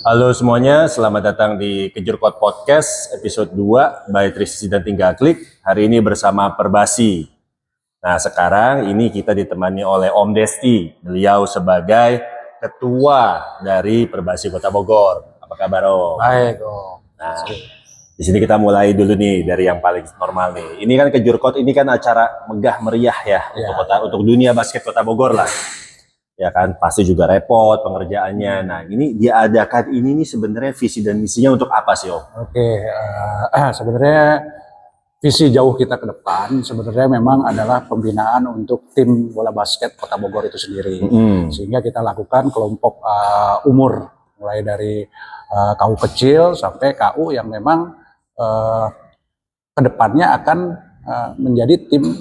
Halo semuanya, selamat datang di Kejurkot Podcast episode 2 by Trisi dan Tinggal Klik. Hari ini bersama Perbasi. Nah, sekarang ini kita ditemani oleh Om Desti. Beliau sebagai ketua dari Perbasi Kota Bogor. Apa kabar Om? Baik, Om. Nah, di sini kita mulai dulu nih dari yang paling normal nih. Ini kan Kejurkot, ini kan acara megah meriah ya, untuk dunia basket Kota Bogor lah. Ya kan, pasti juga repot pengerjaannya. Nah, ini diadakan ini nih sebenarnya visi dan misinya untuk apa sih, Om? Oke, sebenarnya visi jauh kita ke depan sebenarnya memang adalah pembinaan untuk tim bola basket Kota Bogor itu sendiri. Sehingga kita lakukan kelompok umur mulai dari KU kecil sampai KU yang memang ke depannya akan menjadi tim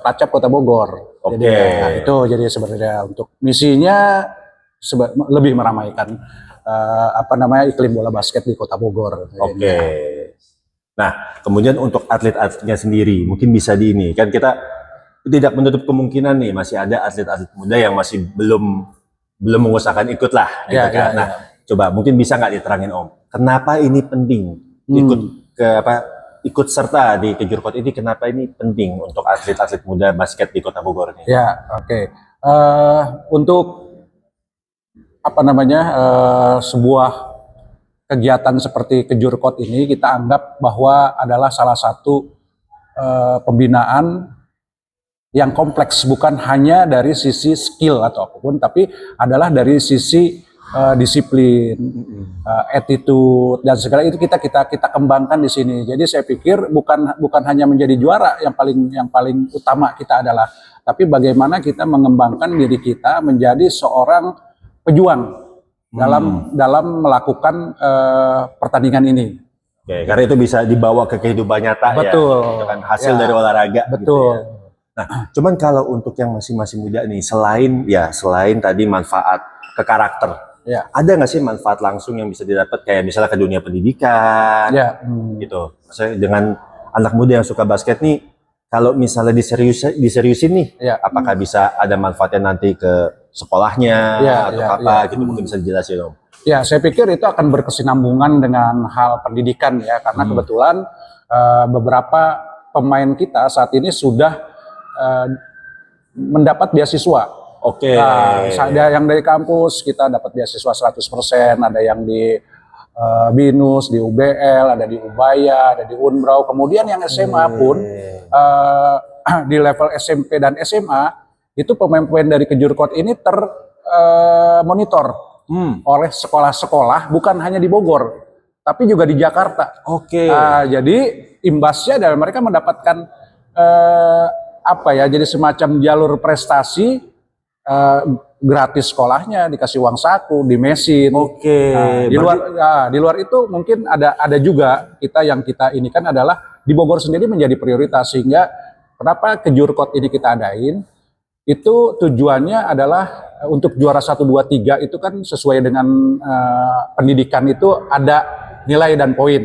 pelacap Kota Bogor. Oke. Jadi, itu jadi sebenarnya untuk misinya lebih meramaikan iklim bola basket di Kota Bogor. Oke. Nah, kemudian untuk atlet-atletnya sendiri, mungkin bisa di ini kan kita tidak menutup kemungkinan nih masih ada atlet-atlet muda yang masih belum mengusahakan ikut lah, gitu kan. Nah, coba mungkin bisa nggak diterangin Om, kenapa ini penting ikut serta di Kejurkot ini, kenapa ini penting untuk atlet-atlet muda basket di Kota Bogor ini? Ya, oke. Untuk sebuah kegiatan seperti Kejurkot ini kita anggap bahwa adalah salah satu pembinaan yang kompleks, bukan hanya dari sisi skill atau apapun, tapi adalah dari sisi disiplin, attitude dan segala itu kita kembangkan di sini. Jadi saya pikir bukan hanya menjadi juara yang paling utama kita adalah, tapi bagaimana kita mengembangkan diri kita menjadi seorang pejuang dalam melakukan pertandingan ini. Oke, karena itu bisa dibawa ke kehidupan nyata. Betul. Ya, kan hasil dari olahraga. Betul. Gitu ya. Nah, cuman kalau untuk yang masih muda nih, selain tadi manfaat ke karakter, ada nggak sih manfaat langsung yang bisa didapat kayak misalnya ke dunia pendidikan, gitu? Maksudnya dengan anak muda yang suka basket nih, kalau misalnya diseriusin nih, apakah bisa ada manfaatnya nanti ke sekolahnya atau gitu? Mungkin bisa dijelasin Om. Ya, saya pikir itu akan berkesinambungan dengan hal pendidikan ya, karena kebetulan beberapa pemain kita saat ini sudah mendapat beasiswa. Oke. Nah, ada yang dari kampus kita dapat beasiswa 100%, ada yang di BINUS, di UBL, ada di Ubaya, ada di Unbrau. Kemudian yang SMA pun di level SMP dan SMA itu pemain-pemain dari Kejurkot ini termonitor oleh sekolah-sekolah, bukan hanya di Bogor, tapi juga di Jakarta. Oke. Jadi imbasnya adalah mereka mendapatkan jadi semacam jalur prestasi, gratis sekolahnya, dikasih uang saku, di mesin. Oke. Di luar itu mungkin ada juga yang kita ini kan adalah di Bogor sendiri menjadi prioritas, sehingga kenapa Kejurkot ini kita adain, itu tujuannya adalah untuk juara 1, 2, 3 itu kan sesuai dengan pendidikan itu ada nilai dan poin.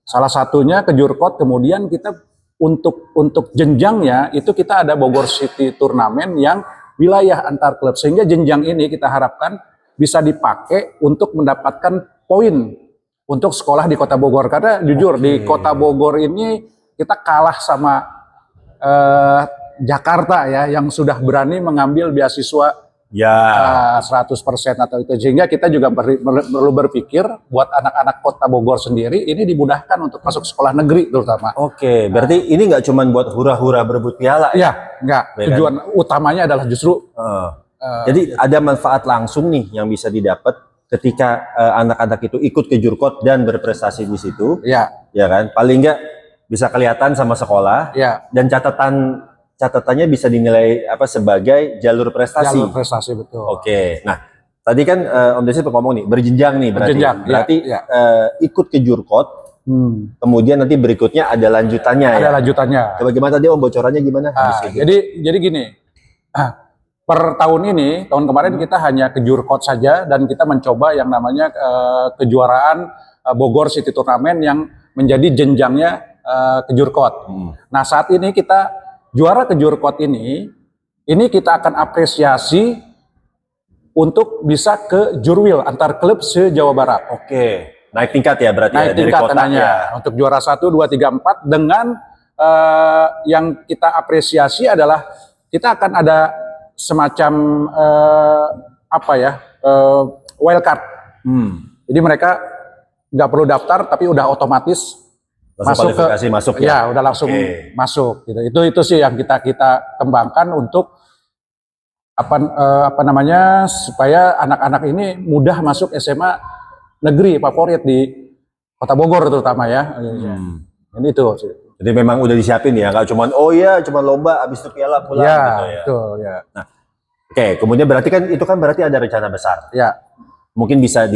Salah satunya Kejurkot, kemudian kita untuk jenjangnya itu kita ada Bogor City Turnamen yang wilayah antar klub, sehingga jenjang ini kita harapkan bisa dipakai untuk mendapatkan poin untuk sekolah di Kota Bogor, karena jujur di Kota Bogor ini kita kalah sama Jakarta ya, yang sudah berani mengambil beasiswa 100% atau itu, sehingga kita juga perlu berpikir buat anak-anak Kota Bogor sendiri ini dimudahkan untuk masuk sekolah negeri terutama. Oke, berarti ini nggak cuma buat hura-hura berebut piala ya? Enggak. Tujuan utamanya adalah justru jadi ada manfaat langsung nih yang bisa didapat ketika anak-anak itu ikut Kejurkot dan berprestasi di situ. Ya kan? Paling nggak bisa kelihatan sama sekolah. Dan catatannya bisa dinilai sebagai jalur prestasi. Jalur prestasi, betul. Oke. Nah, tadi kan Om Desi ngomong nih berjenjang nih berarti ikut Kejurkot. Kemudian nanti berikutnya ada lanjutannya. Ada lanjutannya. Coba gimana tadi Om, bocorannya gimana? Jadi gini. Per tahun ini, tahun kemarin kita hanya Kejurkot saja, dan kita mencoba yang namanya kejuaraan Bogor City Turnamen yang menjadi jenjangnya Kejurkot. Nah, saat ini kita juara Kejurkot ini kita akan apresiasi untuk bisa ke Jurwil antar klub se-Jawa Barat. Oke, naik tingkat ya berarti Naik ya, dari tingkat kota tenanya ya. untuk juara 1, 2, 3, 4 dengan yang kita apresiasi adalah kita akan ada semacam wild card. Jadi mereka nggak perlu daftar tapi udah otomatis Langsung masuk ya. Ya, udah langsung masuk gitu. Itu sih yang kita kembangkan untuk supaya anak-anak ini mudah masuk SMA negeri favorit di Kota Bogor terutama ya. Ini itu sih. Jadi memang udah disiapin ya, nggak cuman cuma lomba habis itu piala pulang ya, gitu ya. Betul, ya. Nah, kemudian berarti kan itu kan berarti ada rencana besar. Ya. Mungkin bisa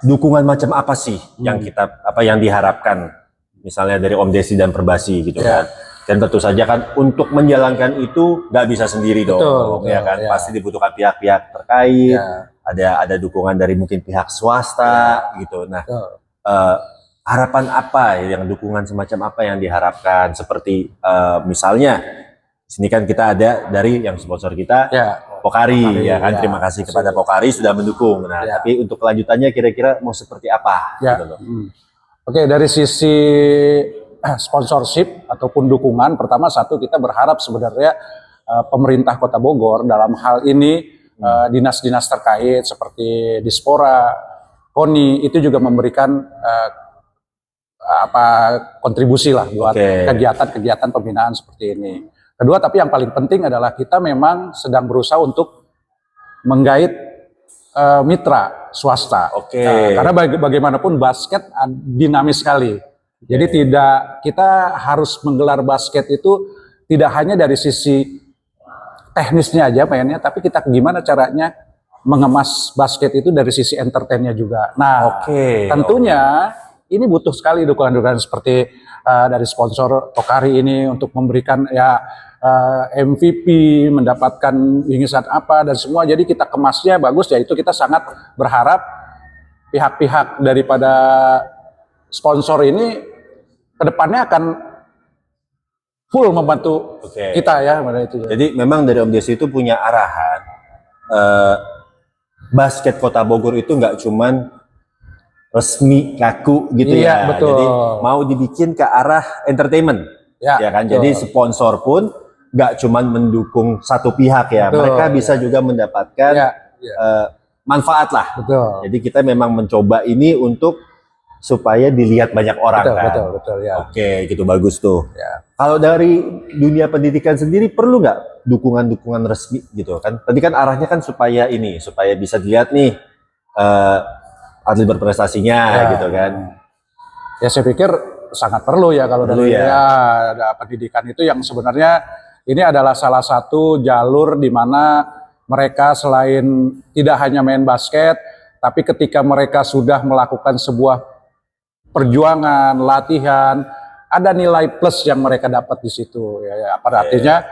dukungan macam apa sih yang yang diharapkan misalnya dari Om Desi dan Perbasi gitu kan. Dan tentu saja kan untuk menjalankan itu nggak bisa sendiri dong, ya kan. Pasti dibutuhkan pihak-pihak terkait. Ada dukungan dari mungkin pihak swasta gitu. Nah, harapan apa yang dukungan semacam apa yang diharapkan seperti misalnya sini kan kita ada dari yang sponsor kita Pokari ya kan. Terima kasih kepada Pokari sudah mendukung. Nah, tapi untuk kelanjutannya kira-kira mau seperti apa gitu loh. Oke, dari sisi sponsorship ataupun dukungan, pertama kita berharap sebenarnya pemerintah Kota Bogor dalam hal ini dinas-dinas terkait seperti Dispora, KONI itu juga memberikan kontribusi lah buat kegiatan-kegiatan pembinaan seperti ini. Kedua, tapi yang paling penting adalah kita memang sedang berusaha untuk menggait mitra swasta. Karena bagaimanapun basket dinamis sekali. Jadi kita harus menggelar basket itu tidak hanya dari sisi teknisnya aja mainnya, tapi kita gimana caranya mengemas basket itu dari sisi entertainnya juga. Nah, tentunya ini butuh sekali dukungan-dukungan seperti dari sponsor Pokari ini untuk memberikan MVP, mendapatkan bingkisan apa dan semua. Jadi kita kemasnya bagus ya, itu kita sangat berharap pihak-pihak daripada sponsor ini kedepannya akan full membantu kita ya. Jadi memang dari Om Desi itu punya arahan basket Kota Bogor itu nggak cuman resmi kaku gitu ya. Betul. Jadi mau dibikin ke arah entertainment ya kan. Betul. Jadi sponsor pun nggak cuman mendukung satu pihak ya. Betul, mereka bisa juga mendapatkan manfaat lah. Betul. Jadi kita memang mencoba ini untuk supaya dilihat banyak orang kan. Betul ya. Oke, gitu bagus tuh. Kalau dari dunia pendidikan sendiri perlu nggak dukungan-dukungan resmi gitu kan? Tadi kan arahnya kan supaya bisa dilihat nih atlet berprestasinya gitu kan. Ya saya pikir sangat perlu ya kalau dari ada pendidikan itu yang sebenarnya ini adalah salah satu jalur di mana mereka selain tidak hanya main basket, tapi ketika mereka sudah melakukan sebuah perjuangan, latihan, ada nilai plus yang mereka dapat di situ. Artinya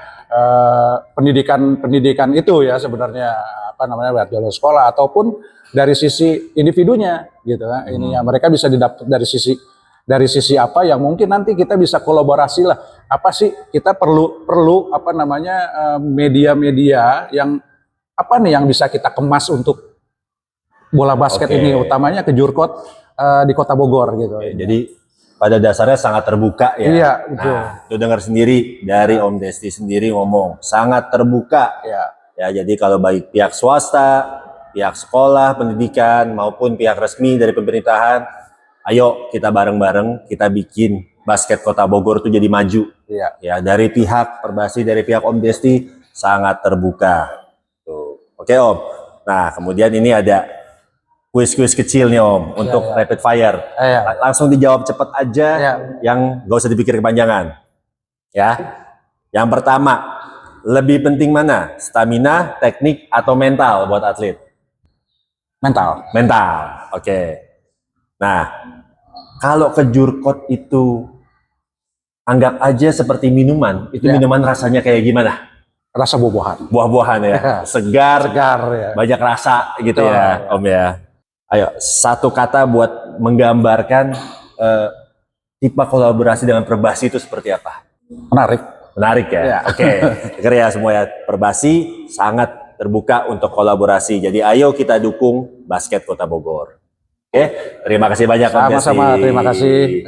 pendidikan itu ya sebenarnya baik jalur sekolah ataupun dari sisi individunya gitu kan. Ininya mereka bisa didapat dari sisi apa yang mungkin nanti kita bisa kolaborasi lah. Apa sih kita perlu media-media yang yang bisa kita kemas untuk bola basket ini, utamanya ke Jurkot di Kota Bogor gitu. Jadi pada dasarnya sangat terbuka ya. Iya, betul. Nah, lu dengar sendiri dari Om Desti sendiri ngomong sangat terbuka. Ya, jadi kalau baik pihak swasta, pihak sekolah, pendidikan maupun pihak resmi dari pemerintahan, ayo kita bareng-bareng kita bikin basket Kota Bogor tuh jadi maju. Ya, dari pihak Perbasi, dari pihak Om Desti sangat terbuka. Tuh. Oke Om. Nah, kemudian ini ada kuis-kuis kecil nih Om untuk rapid fire. Langsung dijawab cepat aja, yang gak usah dipikir kepanjangan. Ya. Yang pertama, lebih penting mana? Stamina, teknik, atau mental buat atlet? Mental. Oke. Nah, kalau ke Jurkot itu anggap aja seperti minuman. Itu minuman rasanya kayak gimana? Rasa buah-buahan. Buah-buahan ya. Segar ya. Banyak rasa gitu ya Om ya. Ayo, satu kata buat menggambarkan tipe kolaborasi dengan Perbasi itu seperti apa? Menarik ya? Oke. Dengar ya semua ya, Perbasi sangat terbuka untuk kolaborasi. Jadi ayo kita dukung basket Kota Bogor. Oke, terima kasih banyak. Sama-sama, terima kasih.